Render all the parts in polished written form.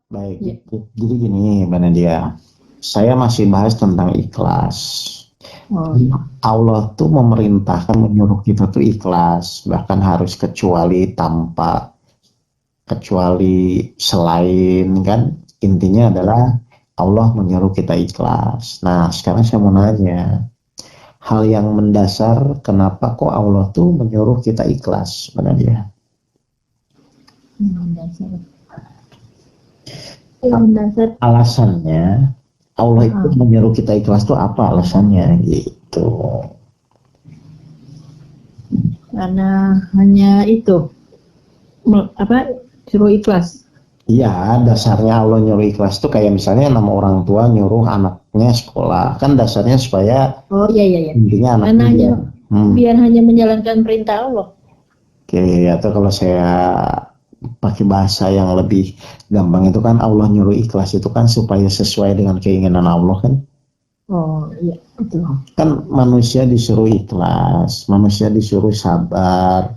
Baik, Ya. jadi gini Mbak Nadia, saya masih bahas tentang ikhlas. Oh, ya. Allah tuh memerintahkan menyuruh kita tuh ikhlas, bahkan harus kecuali tanpa, kecuali selain kan. Intinya adalah Allah menyuruh kita ikhlas. Nah, sekarang saya mau nanya, hal yang mendasar kenapa kok Allah tuh menyuruh kita ikhlas Mbak Nadia? Mendasar. Mendasar. Alasannya Allah itu menyuruh kita ikhlas tuh apa alasannya gitu? Karena hanya itu suruh ikhlas. Iya, dasarnya Allah nyuruh ikhlas tuh kayak misalnya nama orang tua nyuruh anaknya sekolah, kan dasarnya supaya Iya. intinya Karena anaknya hanya biar hanya menjalankan perintah Allah. Oke, atau kalau saya pakai bahasa yang lebih gampang itu kan Allah nyuruh ikhlas itu kan supaya sesuai dengan keinginan Allah kan. Oh iya, betul. Kan manusia disuruh ikhlas, manusia disuruh sabar,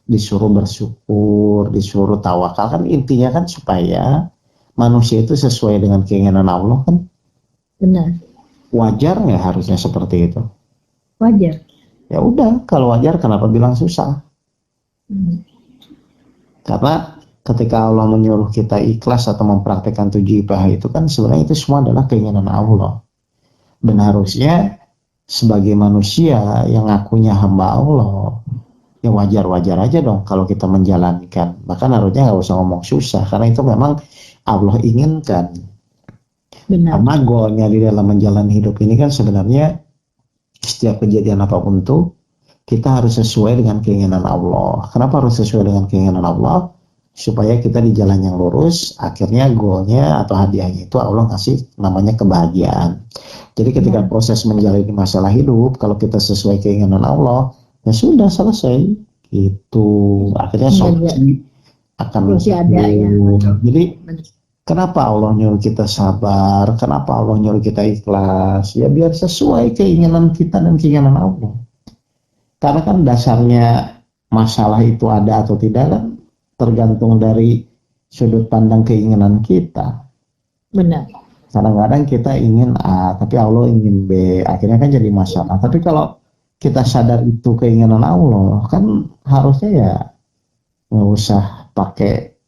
disuruh bersyukur, disuruh tawakal, kan intinya kan supaya manusia itu sesuai dengan keinginan Allah kan. Benar. Wajar nggak harusnya seperti itu? Wajar. Ya udah, kalau wajar kenapa bilang susah? Karena ketika Allah menyuruh kita ikhlas atau mempraktekkan 7 ibadah itu kan sebenarnya itu semua adalah keinginan Allah. Dan harusnya sebagai manusia yang ngakunya hamba Allah, ya wajar-wajar aja dong kalau kita menjalankan. Bahkan harusnya nggak usah ngomong susah, karena itu memang Allah inginkan. Benar. Karena goalnya di dalam menjalani hidup ini kan sebenarnya setiap kejadian apapun tuh kita harus sesuai dengan keinginan Allah. Kenapa harus sesuai dengan keinginan Allah? Supaya kita di jalan yang lurus, akhirnya goalnya atau hadiahnya itu Allah ngasih namanya kebahagiaan. Jadi ketika proses menjalani masalah hidup, kalau kita sesuai keinginan Allah, ya sudah selesai. Itu akhirnya solusi akan ada ya. Jadi kenapa Allah nyuruh kita sabar? Kenapa Allah nyuruh kita ikhlas? Ya biar sesuai keinginan kita dan keinginan Allah. Karena kan dasarnya masalah itu ada atau tidak kan tergantung dari sudut pandang keinginan kita. Benar. Kadang-kadang kita ingin A, tapi Allah ingin B. Akhirnya kan jadi masalah. Tapi kalau kita sadar itu keinginan Allah, kan harusnya ya nggak usah pakai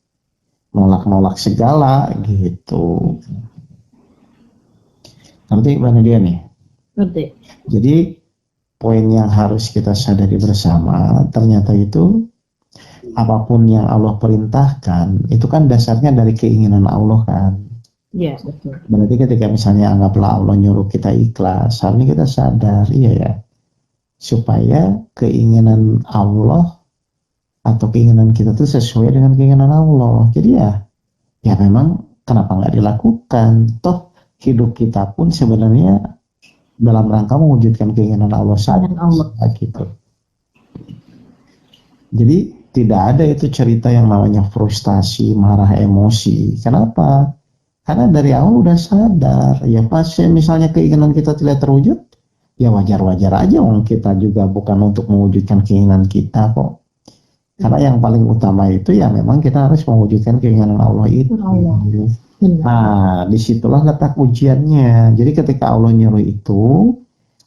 nolak-nolak segala gitu. Nanti mana dia nih? Ngerti. Jadi poin yang harus kita sadari bersama, ternyata itu apapun yang Allah perintahkan, itu kan dasarnya dari keinginan Allah kan. Iya, betul. Berarti ketika misalnya anggaplah Allah nyuruh kita ikhlas, harusnya kita sadar, iya ya, supaya keinginan Allah atau keinginan kita tuh sesuai dengan keinginan Allah. Jadi ya memang kenapa nggak dilakukan? Toh hidup kita pun sebenarnya dalam rangka mewujudkan keinginan Allah saja gitu. Jadi tidak ada itu cerita yang namanya frustasi, marah, emosi. Kenapa? Karena dari awal udah sadar. Ya pas misalnya keinginan kita tidak terwujud, ya wajar-wajar aja. Kita juga bukan untuk mewujudkan keinginan kita kok. Karena yang paling utama itu ya memang kita harus mewujudkan keinginan Allah itu. Nah, disitulah letak ujiannya. Jadi ketika Allah nyuruh itu,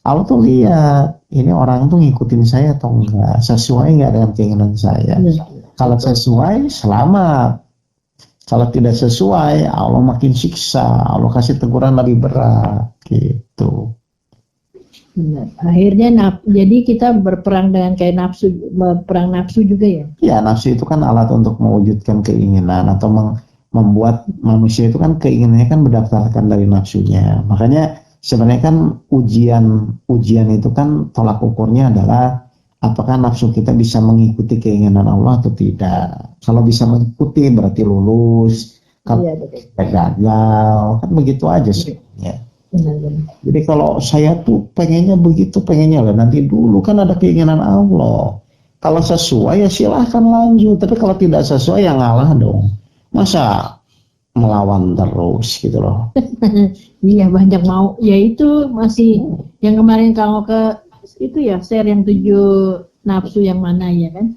Allah tuh lihat ini orang tuh ngikutin saya atau enggak, sesuai enggak dengan keinginan saya. Kalau sesuai, selamat. Kalau tidak sesuai, Allah makin siksa. Allah kasih teguran lebih berat gitu. Benar. Akhirnya jadi kita berperang dengan kayak nafsu, perang nafsu juga ya? Ya, nafsu itu kan alat untuk mewujudkan keinginan atau membuat manusia itu kan keinginannya kan berdasarkan dari nafsunya. Makanya sebenarnya kan ujian itu kan tolak ukurnya adalah apakah nafsu kita bisa mengikuti keinginan Allah atau tidak. Kalau bisa mengikuti berarti lulus. Kalau gagal kan begitu aja sebenarnya. Jadi kalau saya tuh pengennya begitu, pengennya lah nanti dulu kan ada keinginan Allah. Kalau sesuai ya silahkan lanjut. Tapi kalau tidak sesuai ya ngalah dong. Masa melawan terus gitu loh. Iya banyak mau. Ya itu masih yang kemarin kalau ke itu ya share yang 7 nafsu yang mana ya kan?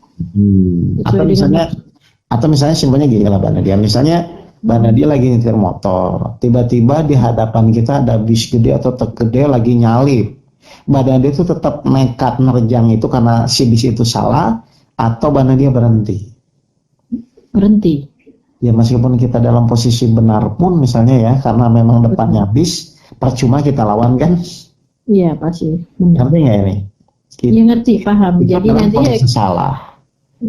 Atau misalnya simpelnya gini lah Mbak Nadia. Misalnya Mana dia lagi nyetir motor, tiba-tiba di hadapan kita ada bis gede atau truk gede lagi nyalip. Badan dia tuh tetap nekat nerjang itu karena si bis itu salah, atau badan dia berhenti. Berhenti. Ya meskipun kita dalam posisi benar pun misalnya ya, karena memang depannya bis, percuma kita lawan kan? Iya pasti. Benar. Ngerti nggak ini? Iya ngerti, paham. Kita Jadi dalam nanti posisi salah.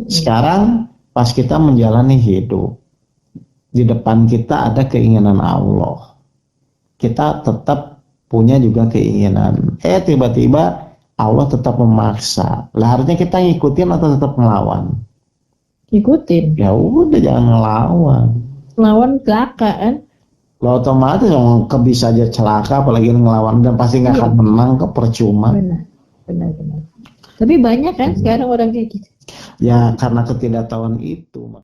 Sekarang pas kita menjalani hidup, di depan kita ada keinginan Allah. Kita tetap punya juga keinginan. Tiba-tiba Allah tetap memaksa. Lah harusnya kita ngikutin atau tetap ngelawan? ikutin. Ya udah jangan ngelawan. Lawan celaka kan? Lo otomatis yang bisa aja celaka apalagi ngelawan dan pasti nggak akan menang ke percuma. Benar. Tapi banyak kan sekarang orang kayak gitu. Ya karena ketidaktahuan itu.